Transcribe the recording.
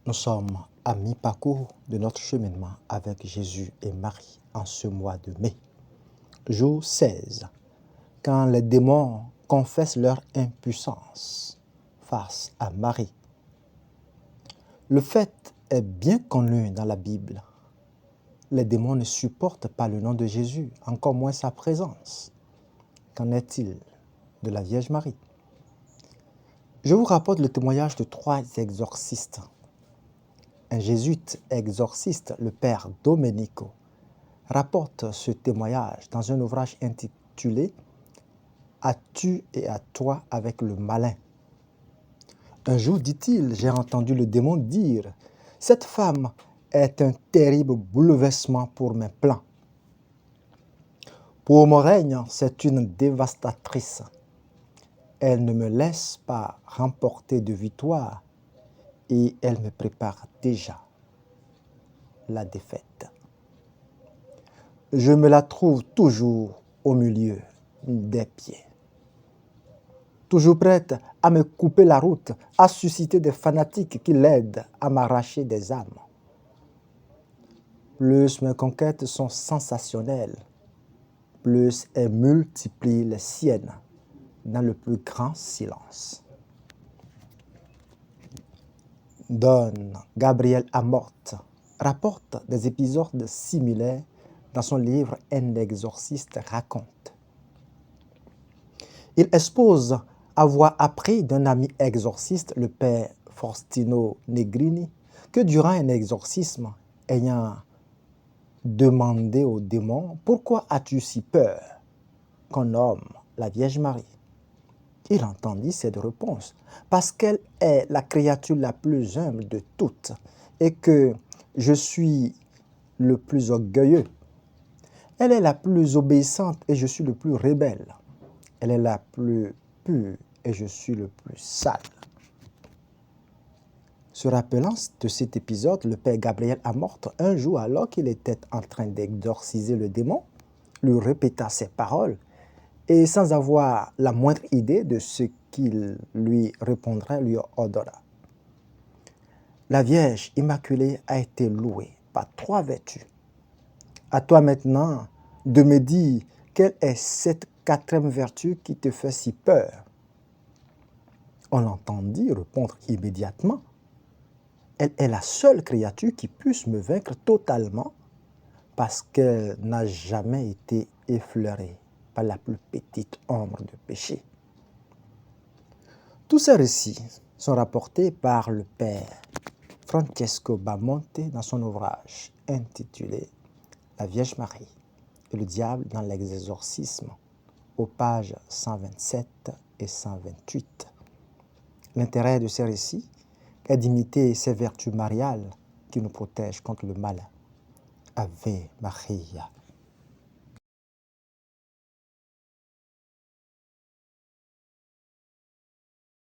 Nous sommes à mi-parcours de notre cheminement avec Jésus et Marie en ce mois de mai. Jour 16, quand les démons confessent leur impuissance face à Marie. Le fait est bien connu dans la Bible. Les démons ne supportent pas le nom de Jésus, encore moins sa présence. Qu'en est-il de la Vierge Marie? Je vous rapporte le témoignage de 3 exorcistes. Un jésuite exorciste, le père Domenico, rapporte ce témoignage dans un ouvrage intitulé « As-tu et à toi avec le malin ». Un jour, dit-il, j'ai entendu le démon dire « Cette femme est un terrible bouleversement pour mes plans. Pour mon règne, c'est une dévastatrice. Elle ne me laisse pas remporter de victoire et elle me prépare déjà la défaite. Je me la trouve toujours au milieu des pieds. Toujours prête à me couper la route, à susciter des fanatiques qui l'aident à m'arracher des âmes. Plus mes conquêtes sont sensationnelles, plus elle multiplie les siennes dans le plus grand silence. Don Gabriel Amort rapporte des épisodes similaires dans son livre « Un exorciste raconte ». Il expose avoir appris d'un ami exorciste, le père Faustino Negrini, que durant un exorcisme, ayant demandé au démon « Pourquoi as-tu si peur ?» qu'on nomme la Vierge Marie. Il entendit cette réponse « Parce qu'elle est la créature la plus humble de toutes et que je suis le plus orgueilleux. Elle est la plus obéissante et je suis le plus rebelle. Elle est la plus pure et je suis le plus sale. » Se rappelant de cet épisode, le père Gabriel Amort, un jour alors qu'il était en train d'exorciser le démon, lui répéta ces paroles et sans avoir la moindre idée de ce qu'il lui répondrait, lui ordonna. La Vierge Immaculée a été louée par 3 vertus. À toi maintenant de me dire quelle est cette 4e vertu qui te fait si peur. On l'entendit répondre immédiatement. Elle est la seule créature qui puisse me vaincre totalement parce qu'elle n'a jamais été effleurée par la plus petite ombre de péché. Tous ces récits sont rapportés par le père Francesco Bamonte dans son ouvrage intitulé « La Vierge Marie et le diable dans l'exorcisme » aux pages 127 et 128. L'intérêt de ces récits est d'imiter ces vertus mariales qui nous protègent contre le mal. Ave Maria.